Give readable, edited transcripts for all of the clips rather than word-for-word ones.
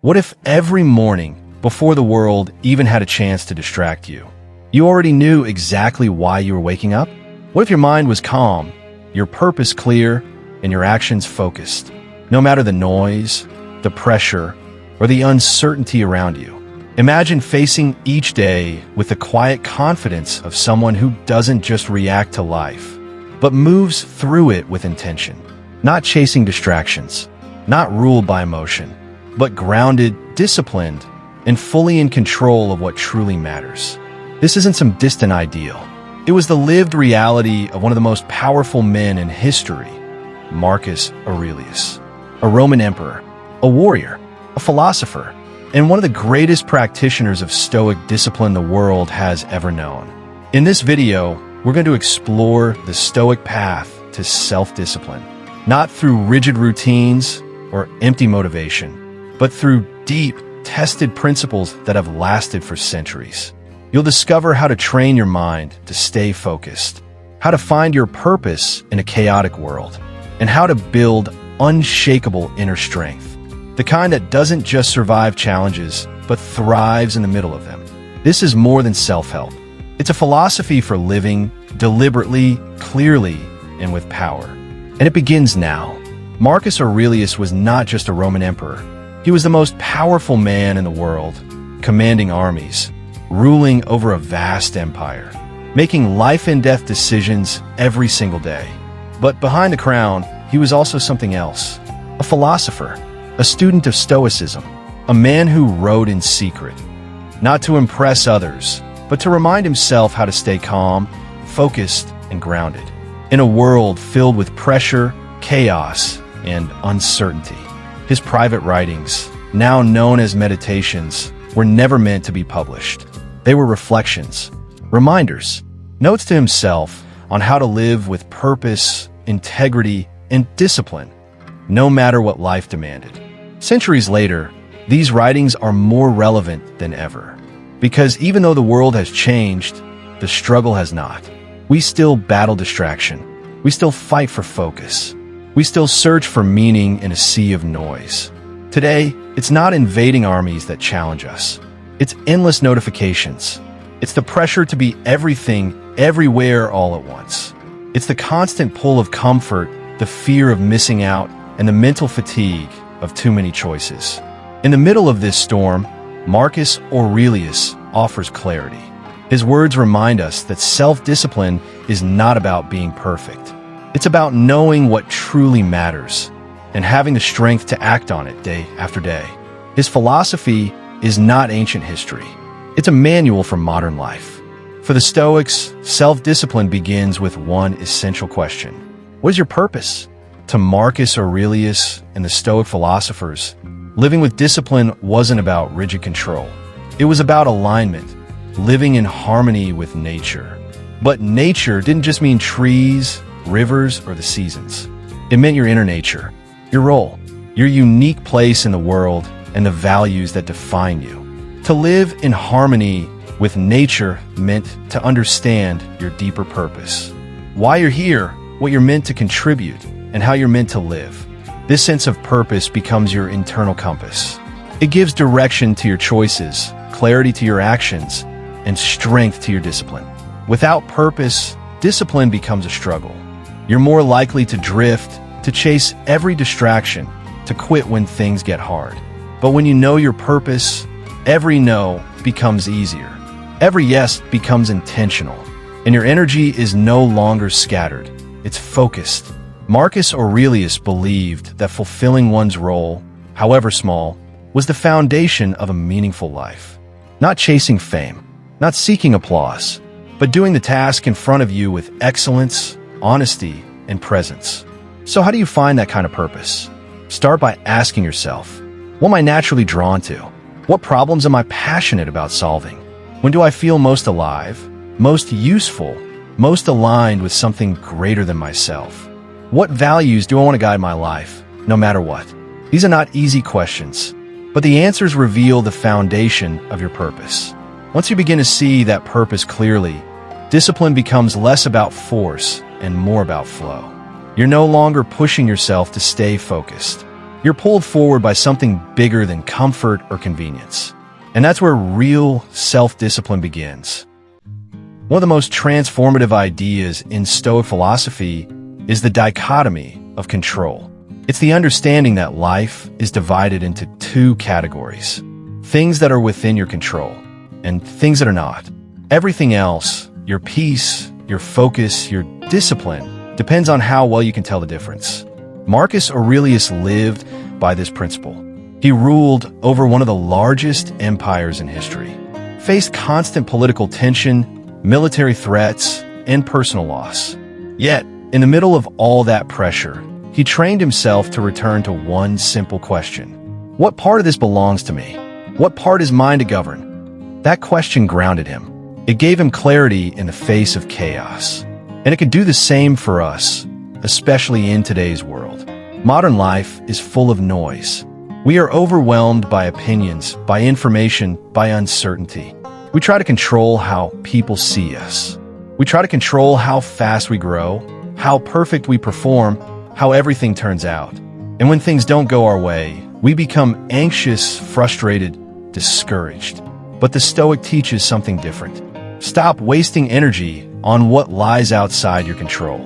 What if every morning, before the world even had a chance to distract you, you already knew exactly why you were waking up? What if your mind was calm, your purpose clear, and your actions focused, no matter the noise, the pressure, or the uncertainty around you? Imagine facing each day with the quiet confidence of someone who doesn't just react to life, but moves through it with intention, not chasing distractions, not ruled by emotion, but grounded, disciplined, and fully in control of what truly matters. This isn't some distant ideal. It was the lived reality of one of the most powerful men in history, Marcus Aurelius, a Roman emperor, a warrior, a philosopher, and one of the greatest practitioners of Stoic discipline the world has ever known. In this video, we're going to explore the Stoic path to self-discipline, not through rigid routines or empty motivation, but through deep, tested principles that have lasted for centuries. You'll discover how to train your mind to stay focused, how to find your purpose in a chaotic world, and how to build unshakable inner strength, the kind that doesn't just survive challenges, but thrives in the middle of them. This is more than self-help. It's a philosophy for living deliberately, clearly, and with power. And it begins now. Marcus Aurelius was not just a Roman emperor. He was the most powerful man in the world, commanding armies, ruling over a vast empire, making life-and-death decisions every single day. But behind the crown, he was also something else, a philosopher, a student of Stoicism, a man who wrote in secret, not to impress others, but to remind himself how to stay calm, focused, and grounded in a world filled with pressure, chaos, and uncertainty. His private writings, now known as meditations, were never meant to be published. They were reflections, reminders, notes to himself on how to live with purpose, integrity, and discipline, no matter what life demanded. Centuries later, these writings are more relevant than ever, because even though the world has changed, the struggle has not. We still battle distraction. We still fight for focus. We still search for meaning in a sea of noise. Today, it's not invading armies that challenge us. It's endless notifications. It's the pressure to be everything, everywhere, all at once. It's the constant pull of comfort, the fear of missing out, and the mental fatigue of too many choices. In the middle of this storm, Marcus Aurelius offers clarity. His words remind us that self-discipline is not about being perfect. It's about knowing what truly matters and having the strength to act on it day after day. His philosophy is not ancient history. It's a manual for modern life. For the Stoics, self-discipline begins with one essential question. What is your purpose? To Marcus Aurelius and the Stoic philosophers, living with discipline wasn't about rigid control. It was about alignment, living in harmony with nature. But nature didn't just mean trees, rivers, or the seasons. It meant your inner nature, your role, your unique place in the world, and the values that define you. To live in harmony with nature meant to understand your deeper purpose, why you're here, what you're meant to contribute, and how you're meant to live. This sense of purpose becomes your internal compass. It gives direction to your choices, clarity to your actions, and strength to your discipline. Without purpose, discipline becomes a struggle. You're more likely to drift, to chase every distraction, to quit when things get hard. But when you know your purpose, every no becomes easier. Every yes becomes intentional, and your energy is no longer scattered. It's focused. Marcus Aurelius believed that fulfilling one's role, however small, was the foundation of a meaningful life. Not chasing fame, not seeking applause, but doing the task in front of you with excellence, honesty, and presence. So how do you find that kind of purpose? Start by asking yourself, what am I naturally drawn to? What problems am I passionate about solving? When do I feel most alive, most useful, most aligned with something greater than myself? What values do I want to guide my life, no matter what? These are not easy questions, but the answers reveal the foundation of your purpose. Once you begin to see that purpose clearly, discipline becomes less about force and more about flow. You're no longer pushing yourself to stay focused. You're pulled forward by something bigger than comfort or convenience. And that's where real self-discipline begins. One of the most transformative ideas in Stoic philosophy is the dichotomy of control. It's the understanding that life is divided into two categories: things that are within your control and things that are not. Everything else, your peace, your focus, your discipline, depends on how well you can tell the difference. Marcus Aurelius lived by this principle. He ruled over one of the largest empires in history, faced constant political tension, military threats, and personal loss. Yet, in the middle of all that pressure, he trained himself to return to one simple question: what part of this belongs to me? What part is mine to govern? That question grounded him. It gave him clarity in the face of chaos. And it can do the same for us, especially in today's world. Modern life is full of noise. We are overwhelmed by opinions, by information, by uncertainty. We try to control how people see us. We try to control how fast we grow, how perfect we perform, how everything turns out. And when things don't go our way, we become anxious, frustrated, discouraged. But the Stoic teaches something different. Stop wasting energy on what lies outside your control.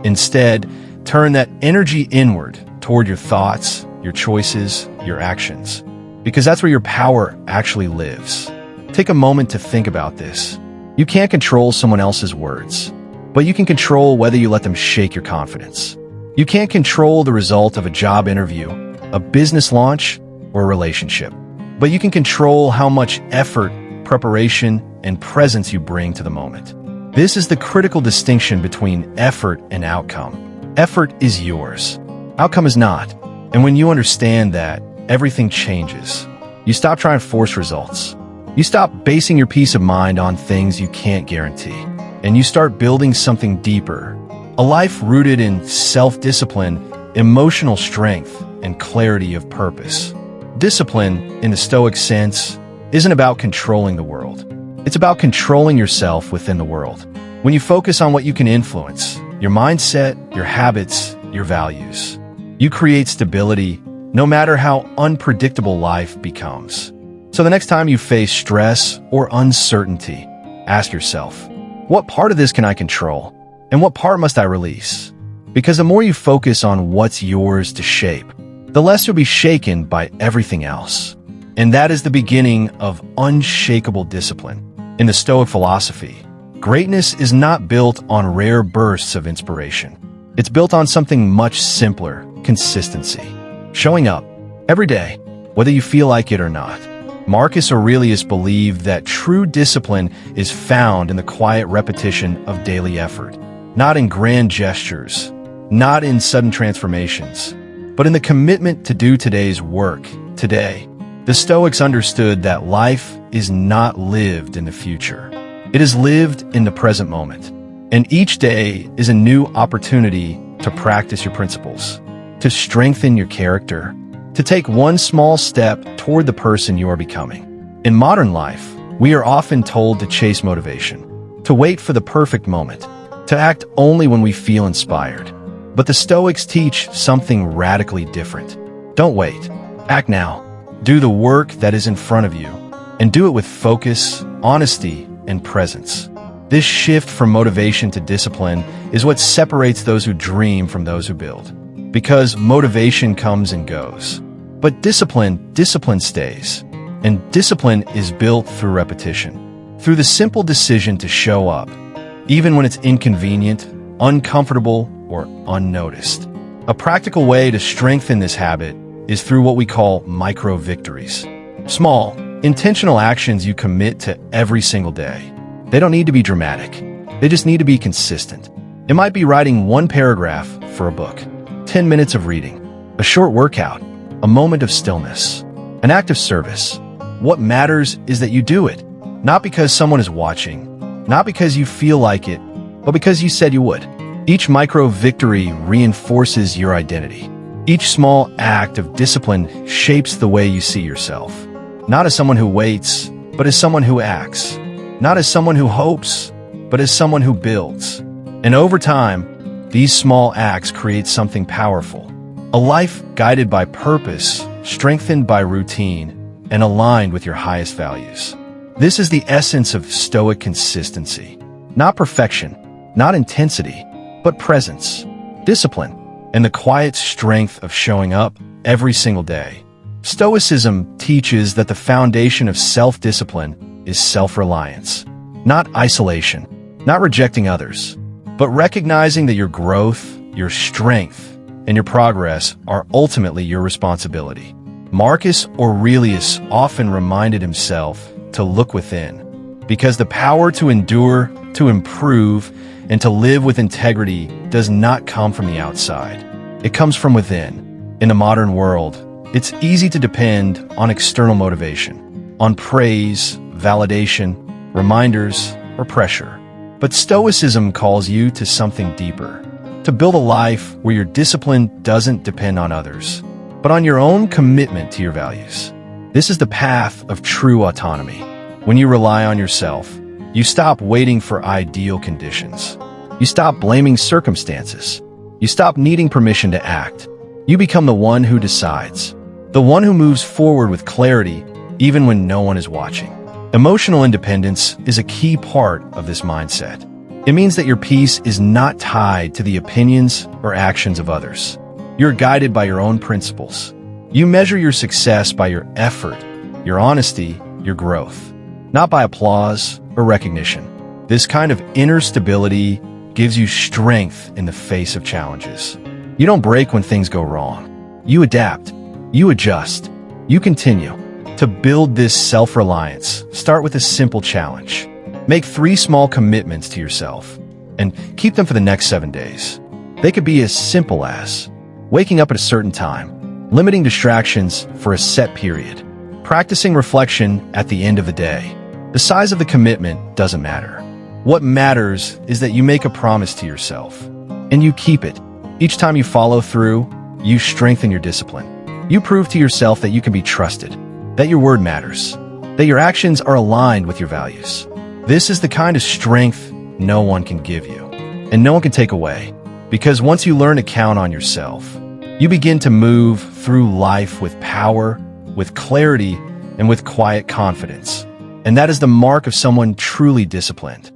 Instead, turn that energy inward toward your thoughts, your choices, your actions, because that's where your power actually lives. Take a moment to think about this. You can't control someone else's words, but you can control whether you let them shake your confidence. You can't control the result of a job interview, a business launch, or a relationship, but you can control how much effort, preparation, and presence you bring to the moment. This is the critical distinction between effort and outcome. Effort is yours. Outcome is not. And when you understand that, everything changes. You stop trying to force results. You stop basing your peace of mind on things you can't guarantee. And you start building something deeper. A life rooted in self-discipline, emotional strength, and clarity of purpose. Discipline, in the Stoic sense, isn't about controlling the world. It's about controlling yourself within the world. When you focus on what you can influence, your mindset, your habits, your values, you create stability no matter how unpredictable life becomes. So the next time you face stress or uncertainty, ask yourself, what part of this can I control? And what part must I release? Because the more you focus on what's yours to shape, the less you'll be shaken by everything else. And that is the beginning of unshakable discipline. In the Stoic philosophy, greatness is not built on rare bursts of inspiration. It's built on something much simpler: consistency. Showing up every day, whether you feel like it or not. Marcus Aurelius believed that true discipline is found in the quiet repetition of daily effort, not in grand gestures, not in sudden transformations, but in the commitment to do today's work today. The Stoics understood that life is not lived in the future. It is lived in the present moment. And each day is a new opportunity to practice your principles, to strengthen your character, to take one small step toward the person you are becoming. In modern life, we are often told to chase motivation, to wait for the perfect moment, to act only when we feel inspired. But the Stoics teach something radically different. Don't wait. Act now. Do the work that is in front of you, and do it with focus, honesty, and presence. This shift from motivation to discipline is what separates those who dream from those who build. Because motivation comes and goes. But discipline stays. And discipline is built through repetition, through the simple decision to show up, even when it's inconvenient, uncomfortable, or unnoticed. A practical way to strengthen this habit is through what we call micro-victories. Small, intentional actions you commit to every single day. They don't need to be dramatic. They just need to be consistent. It might be writing one paragraph for a book, 10 minutes of reading, a short workout, a moment of stillness, an act of service. What matters is that you do it, not because someone is watching, not because you feel like it, but because you said you would. Each micro-victory reinforces your identity. Each small act of discipline shapes the way you see yourself, not as someone who waits, but as someone who acts, not as someone who hopes, but as someone who builds. And over time, these small acts create something powerful. A life guided by purpose, strengthened by routine, and aligned with your highest values. This is the essence of Stoic consistency. Not perfection, not intensity, but presence, discipline, and the quiet strength of showing up every single day. Stoicism teaches that the foundation of self-discipline is self-reliance, not isolation, not rejecting others, but recognizing that your growth, your strength, and your progress are ultimately your responsibility. Marcus Aurelius often reminded himself to look within, because the power to endure, to improve, and to live with integrity does not come from the outside. It comes from within. In the modern world, it's easy to depend on external motivation, on praise, validation, reminders, or pressure. But Stoicism calls you to something deeper, to build a life where your discipline doesn't depend on others, but on your own commitment to your values. This is the path of true autonomy. When you rely on yourself, you stop waiting for ideal conditions. You stop blaming circumstances. You stop needing permission to act. You become the one who decides, the one who moves forward with clarity even when no one is watching. Emotional independence is a key part of this mindset. It means that your peace is not tied to the opinions or actions of others. You're guided by your own principles. You measure your success by your effort, your honesty, your growth, not by applause or recognition. This kind of inner stability gives you strength in the face of challenges. You don't break when things go wrong. You adapt. You adjust. You continue. To build this self-reliance, start with a simple challenge. Make 3 small commitments to yourself, and keep them for the next 7 days. They could be as simple as waking up at a certain time, limiting distractions for a set period, practicing reflection at the end of the day. The size of the commitment doesn't matter. What matters is that you make a promise to yourself, and you keep it. Each time you follow through, you strengthen your discipline. You prove to yourself that you can be trusted, that your word matters, that your actions are aligned with your values. This is the kind of strength no one can give you, and no one can take away. Because once you learn to count on yourself, you begin to move through life with power, with clarity, and with quiet confidence. And that is the mark of someone truly disciplined.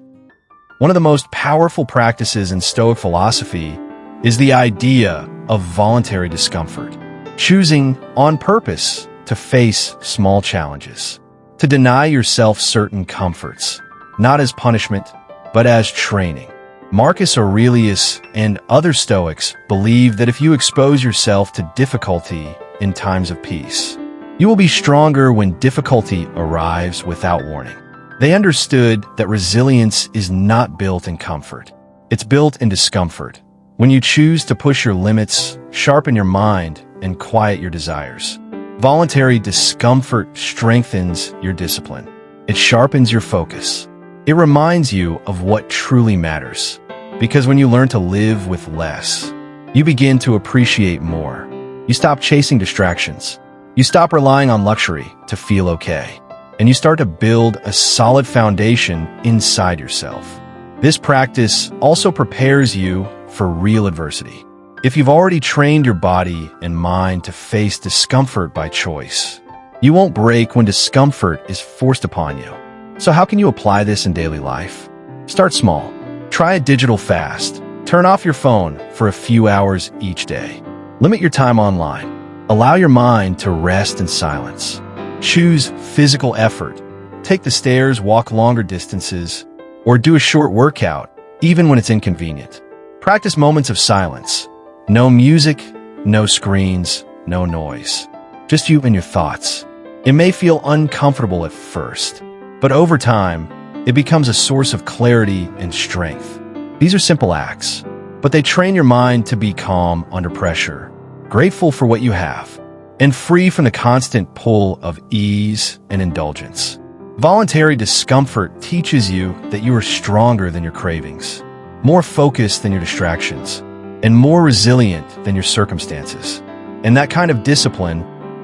One of the most powerful practices in Stoic philosophy is the idea of voluntary discomfort, choosing on purpose to face small challenges, to deny yourself certain comforts, not as punishment, but as training. Marcus Aurelius and other Stoics believe that if you expose yourself to difficulty in times of peace, you will be stronger when difficulty arrives without warning. They understood that resilience is not built in comfort. It's built in discomfort. When you choose to push your limits, sharpen your mind, and quiet your desires. Voluntary discomfort strengthens your discipline. It sharpens your focus. It reminds you of what truly matters. Because when you learn to live with less, you begin to appreciate more. You stop chasing distractions. You stop relying on luxury to feel okay. And you start to build a solid foundation inside yourself. This practice also prepares you for real adversity. If you've already trained your body and mind to face discomfort by choice, you won't break when discomfort is forced upon you. So how can you apply this in daily life? Start small. Try a digital fast. Turn off your phone for a few hours each day. Limit your time online. Allow your mind to rest in silence. Choose physical effort. Take the stairs, walk longer distances, or do a short workout, even when it's inconvenient. Practice moments of silence. No music, no screens, no noise. Just you and your thoughts. It may feel uncomfortable at first, but over time, it becomes a source of clarity and strength. These are simple acts, but they train your mind to be calm under pressure, grateful for what you have, and free from the constant pull of ease and indulgence. Voluntary discomfort teaches you that you are stronger than your cravings, more focused than your distractions, and more resilient than your circumstances. And that kind of discipline,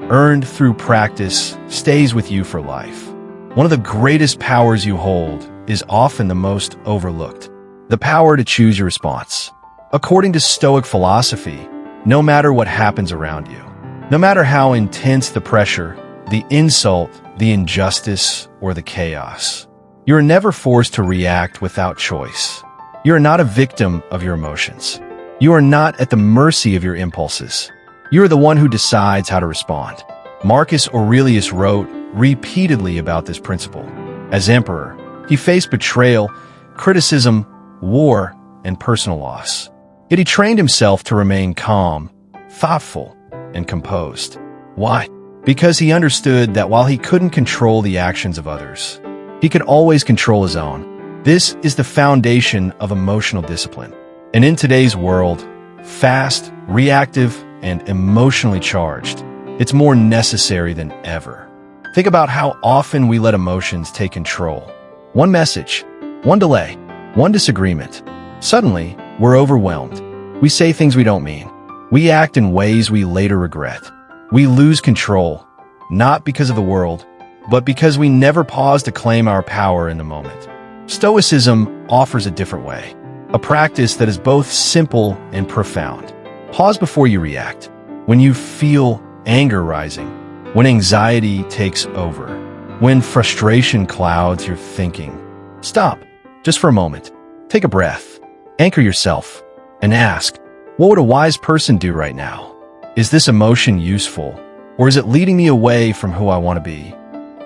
earned through practice, stays with you for life. One of the greatest powers you hold is often the most overlooked, the power to choose your response. According to Stoic philosophy, no matter what happens around you. No matter how intense the pressure, the insult, the injustice, or the chaos. You are never forced to react without choice. You are not a victim of your emotions. You are not at the mercy of your impulses. You are the one who decides how to respond. Marcus Aurelius wrote repeatedly about this principle. As emperor, he faced betrayal, criticism, war, and personal loss. Yet he trained himself to remain calm, thoughtful, and composed. Why? Because he understood that while he couldn't control the actions of others, he could always control his own. This is the foundation of emotional discipline. And in today's world, fast, reactive, and emotionally charged, it's more necessary than ever. Think about how often we let emotions take control. One message, one delay, one disagreement. Suddenly, we're overwhelmed. We say things we don't mean. We act in ways we later regret. We lose control, not because of the world, but because we never pause to claim our power in the moment. Stoicism offers a different way, a practice that is both simple and profound. Pause before you react. When you feel anger rising, when anxiety takes over, when frustration clouds your thinking, stop, just for a moment. Take a breath, anchor yourself, and ask, what would a wise person do right now? Is this emotion useful, or is it leading me away from who I want to be?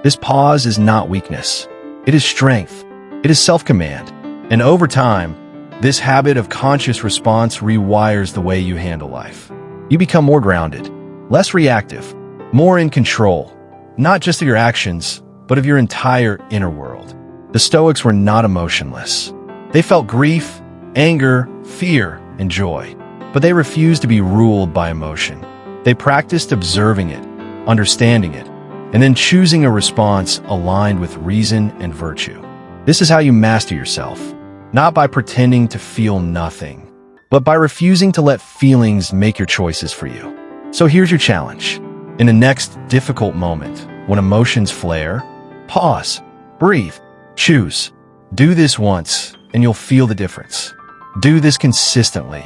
This pause is not weakness. It is strength. It is self-command. And over time, this habit of conscious response rewires the way you handle life. You become more grounded, less reactive, more in control, not just of your actions, but of your entire inner world. The Stoics were not emotionless. They felt grief, anger, fear, and joy, but they refused to be ruled by emotion. They practiced observing it, understanding it, and then choosing a response aligned with reason and virtue. This is how you master yourself, not by pretending to feel nothing, but by refusing to let feelings make your choices for you. So here's your challenge. In the next difficult moment, when emotions flare, pause, breathe, choose. Do this once, and you'll feel the difference. Do this consistently,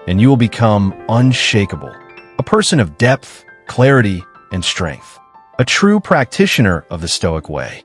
and you will become unshakable, a person of depth, clarity, and strength, a true practitioner of the Stoic way.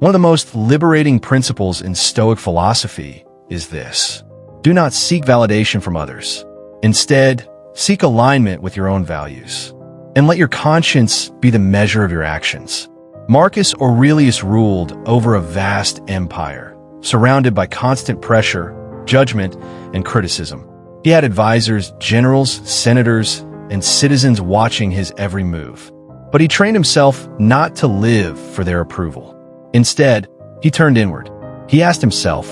One of the most liberating principles in Stoic philosophy is this: do not seek validation from others. Instead, seek alignment with your own values, and let your conscience be the measure of your actions. Marcus Aurelius ruled over a vast empire, surrounded by constant pressure, judgment, and criticism. He had advisors, generals, senators, and citizens watching his every move. But he trained himself not to live for their approval. Instead, he turned inward. He asked himself,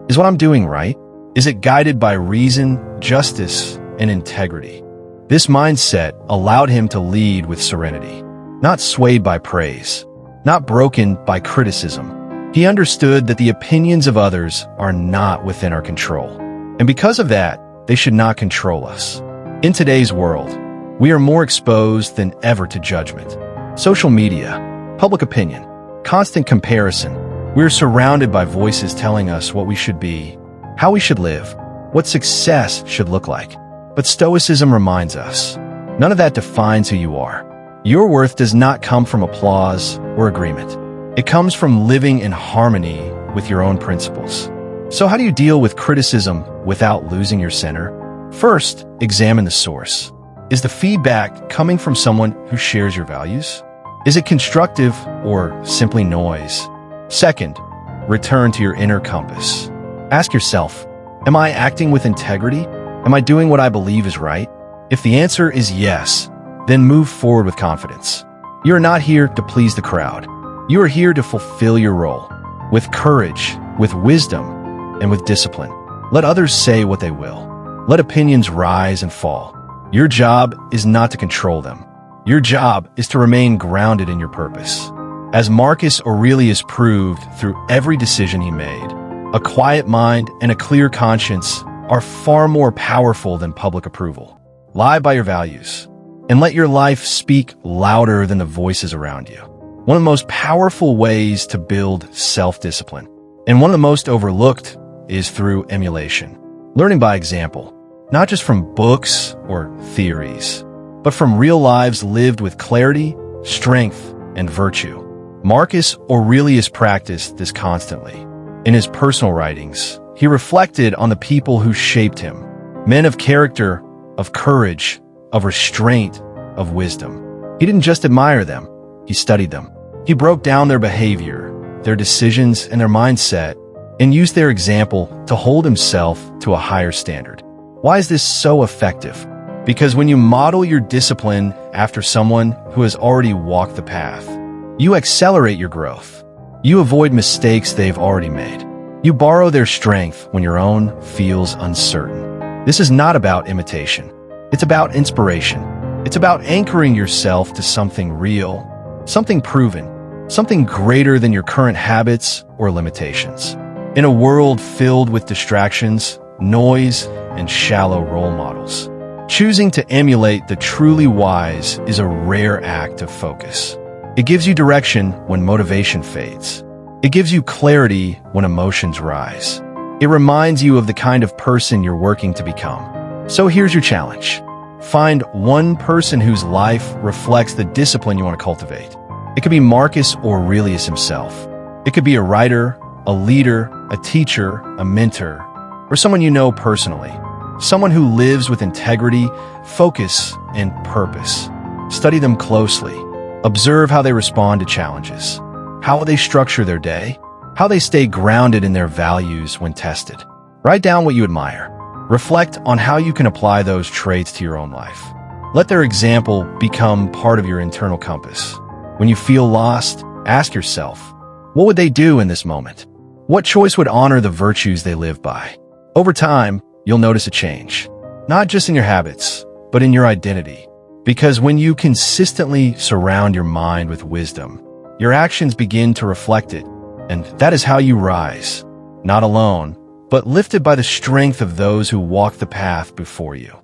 is what I'm doing right? Is it guided by reason, justice, and integrity? This mindset allowed him to lead with serenity, not swayed by praise, not broken by criticism. He understood that the opinions of others are not within our control, and because of that, they should not control us. In today's world, we are more exposed than ever to judgment. Social media, public opinion, constant comparison. We are surrounded by voices telling us what we should be, how we should live, what success should look like. But Stoicism reminds us, none of that defines who you are. Your worth does not come from applause or agreement. It comes from living in harmony with your own principles. So how do you deal with criticism without losing your center? First, examine the source. Is the feedback coming from someone who shares your values? Is it constructive or simply noise? Second, return to your inner compass. Ask yourself, am I acting with integrity? Am I doing what I believe is right? If the answer is yes, then move forward with confidence. You are not here to please the crowd. You are here to fulfill your role, with courage, with wisdom, and with discipline. Let others say what they will. Let opinions rise and fall. Your job is not to control them. Your job is to remain grounded in your purpose. As Marcus Aurelius proved through every decision he made, a quiet mind and a clear conscience are far more powerful than public approval. Live by your values, and let your life speak louder than the voices around you. One of the most powerful ways to build self-discipline, and one of the most overlooked, is through emulation. Learning by example. not just from books or theories, but from real lives lived with clarity, strength, and virtue. Marcus Aurelius practiced this constantly. In his personal writings, he reflected on the people who shaped him, men of character, of courage, of restraint, of wisdom. He didn't just admire them, he studied them. He broke down their behavior, their decisions, and their mindset, and used their example to hold himself to a higher standard. Why is this so effective? Because when you model your discipline after someone who has already walked the path, you accelerate your growth. You avoid mistakes they've already made. You borrow their strength when your own feels uncertain. This is not about imitation. It's about inspiration. It's about anchoring yourself to something real, something proven, something greater than your current habits or limitations. In a world filled with distractions, noise, and shallow role models, choosing to emulate the truly wise is a rare act of focus. It gives you direction when motivation fades. It gives you clarity when emotions rise. It reminds you of the kind of person you're working to become. So here's your challenge. Find one person whose life reflects the discipline you want to cultivate. It could be Marcus Aurelius himself. It could be a writer, a leader, a teacher, a mentor, or someone you know personally. Someone who lives with integrity, focus, and purpose. Study them closely. Observe how they respond to challenges, how they structure their day, how they stay grounded in their values when tested. Write down what you admire. Reflect on how you can apply those traits to your own life. Let their example become part of your internal compass. When you feel lost, ask yourself, what would they do in this moment? What choice would honor the virtues they live by? Over time, you'll notice a change, not just in your habits, but in your identity. Because when you consistently surround your mind with wisdom, your actions begin to reflect it, and that is how you rise, not alone, but lifted by the strength of those who walk the path before you.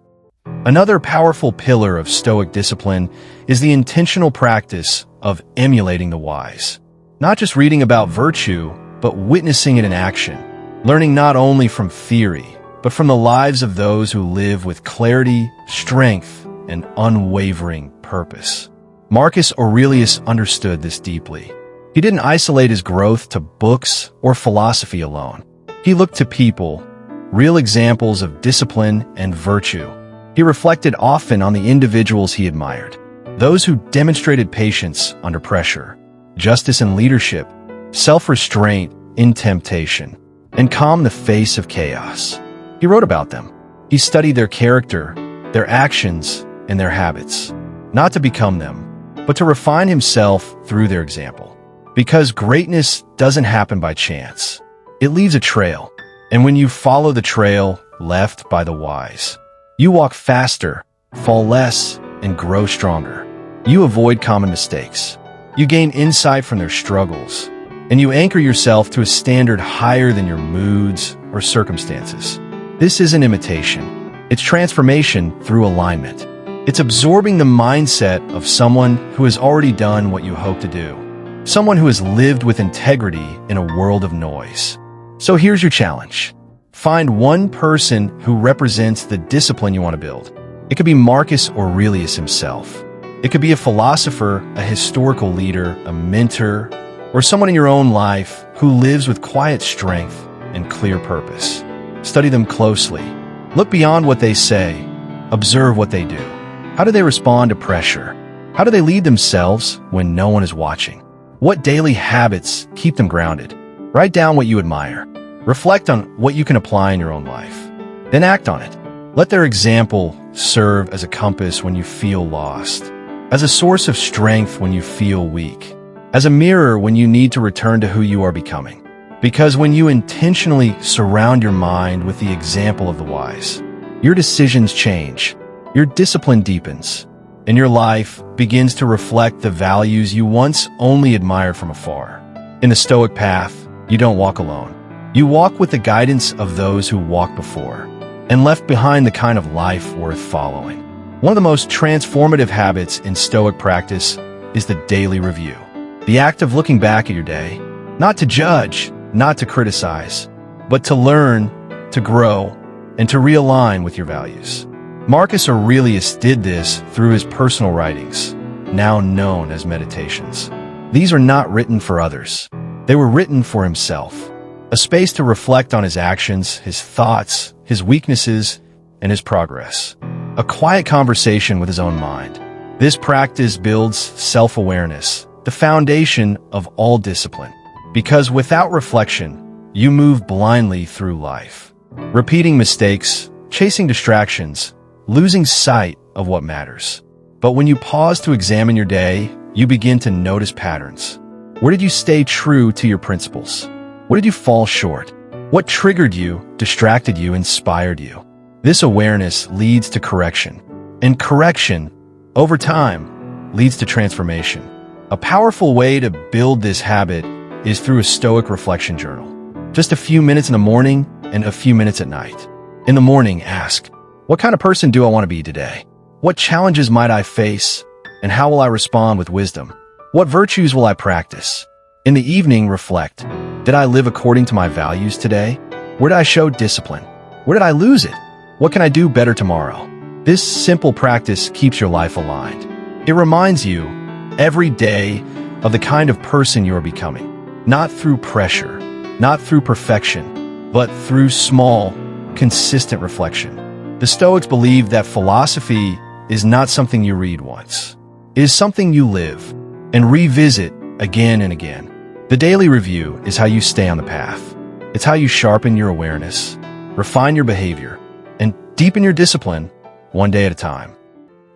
Another powerful pillar of Stoic discipline is the intentional practice of emulating the wise. Not just reading about virtue, but witnessing it in action, learning not only from theory, but from the lives of those who live with clarity, strength, and unwavering purpose. Marcus Aurelius understood this deeply. He didn't isolate his growth to books or philosophy alone. He looked to people, real examples of discipline and virtue. He reflected often on the individuals he admired, those who demonstrated patience under pressure, justice in leadership, self-restraint in temptation, and calm the face of chaos. He wrote about them. He studied their character, their actions, and their habits, not to become them, but to refine himself through their example. Because greatness doesn't happen by chance. It leaves a trail, and when you follow the trail left by the wise, you walk faster, fall less, and grow stronger. You avoid common mistakes. You gain insight from their struggles, and you anchor yourself to a standard higher than your moods or circumstances. This isn't imitation. It's transformation through alignment. It's absorbing the mindset of someone who has already done what you hope to do. Someone who has lived with integrity in a world of noise. So here's your challenge. Find one person who represents the discipline you want to build. It could be Marcus Aurelius himself. It could be a philosopher, a historical leader, a mentor, or someone in your own life who lives with quiet strength and clear purpose. Study them closely. Look beyond what they say. Observe what they do. How do they respond to pressure? How do they lead themselves when no one is watching? What daily habits keep them grounded? Write down what you admire. Reflect on what you can apply in your own life. Then act on it. Let their example serve as a compass when you feel lost, as a source of strength when you feel weak, as a mirror when you need to return to who you are becoming. Because when you intentionally surround your mind with the example of the wise, your decisions change, your discipline deepens, and your life begins to reflect the values you once only admired from afar. In the Stoic path, you don't walk alone. You walk with the guidance of those who walked before, and left behind the kind of life worth following. One of the most transformative habits in Stoic practice is the daily review. The act of looking back at your day, not to judge, not to criticize, but to learn, to grow, and to realign with your values. Marcus Aurelius did this through his personal writings, now known as meditations. These are not written for others. They were written for himself, a space to reflect on his actions, his thoughts, his weaknesses, and his progress. A quiet conversation with his own mind. This practice builds self-awareness, the foundation of all discipline. Because without reflection, you move blindly through life, repeating mistakes, chasing distractions, losing sight of what matters. But when you pause to examine your day, you begin to notice patterns. Where did you stay true to your principles? Where did you fall short? What triggered you, distracted you, inspired you? This awareness leads to correction. And correction, over time, leads to transformation. A powerful way to build this habit is through a Stoic reflection journal. Just a few minutes in the morning and a few minutes at night. In the morning, ask, what kind of person do I want to be today? What challenges might I face? And how will I respond with wisdom? What virtues will I practice? In the evening, reflect. Did I live according to my values today? Where did I show discipline? Where did I lose it? What can I do better tomorrow? This simple practice keeps your life aligned. It reminds you every day of the kind of person you are becoming, not through pressure, not through perfection, but through small, consistent reflection. The Stoics believe that philosophy is not something you read once. It is something you live and revisit again and again. The daily review is how you stay on the path. It's how you sharpen your awareness, refine your behavior, and deepen your discipline one day at a time.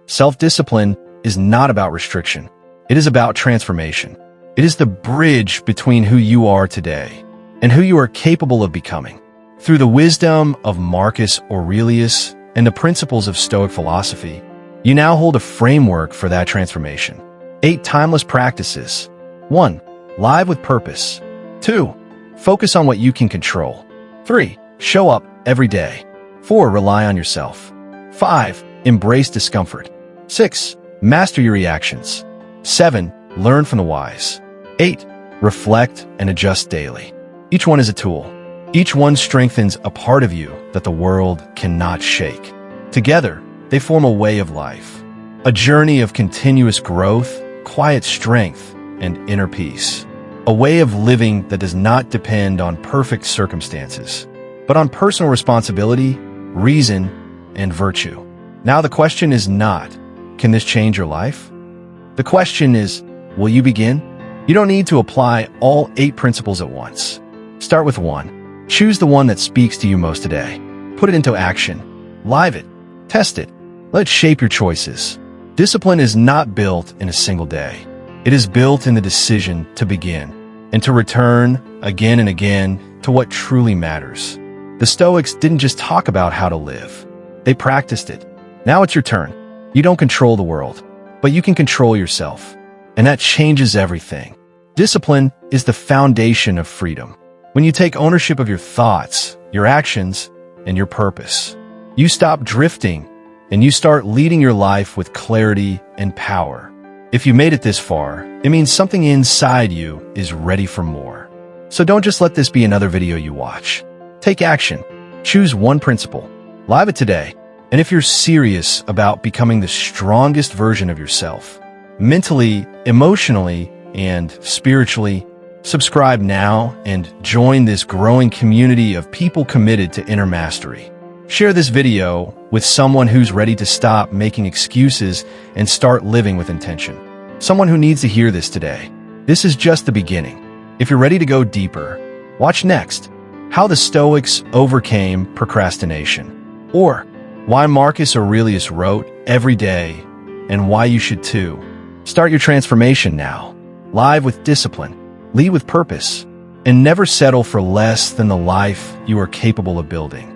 Self-discipline is not about restriction. It is about transformation. It is the bridge between who you are today and who you are capable of becoming. Through the wisdom of Marcus Aurelius and the principles of Stoic philosophy, you now hold a framework for that transformation. 8 timeless practices. 1. Live with purpose. 2. Focus on what you can control. 3. Show up every day. 4. Rely on yourself. 5. Embrace discomfort. 6. Master your reactions. 7. Learn from the wise. 8. Reflect and adjust daily. Each one is a tool. Each one strengthens a part of you that the world cannot shake. Together, they form a way of life, a journey of continuous growth, quiet strength, and inner peace. A way of living that does not depend on perfect circumstances, but on personal responsibility, reason, and virtue. Now the question is not, can this change your life? The question is, will you begin? You don't need to apply all 8 principles at once. Start with 1. Choose the one that speaks to you most today. Put it into action. Live it. Test it. Let it shape your choices. Discipline is not built in a single day. It is built in the decision to begin and to return again and again to what truly matters. The Stoics didn't just talk about how to live. They practiced it. Now it's your turn. You don't control the world, but you can control yourself. And that changes everything. Discipline is the foundation of freedom. When you take ownership of your thoughts, your actions, and your purpose, you stop drifting and you start leading your life with clarity and power. If you made it this far, it means something inside you is ready for more. So don't just let this be another video you watch. Take action. Choose one principle. Live it today. And if you're serious about becoming the strongest version of yourself, mentally, emotionally, and spiritually, subscribe now and join this growing community of people committed to inner mastery. Share this video with someone who's ready to stop making excuses and start living with intention. Someone who needs to hear this today. This is just the beginning. If you're ready to go deeper, watch next. How the Stoics overcame procrastination. Or why Marcus Aurelius wrote every day and why you should too. Start your transformation now. Live with discipline. Lead with purpose, and never settle for less than the life you are capable of building.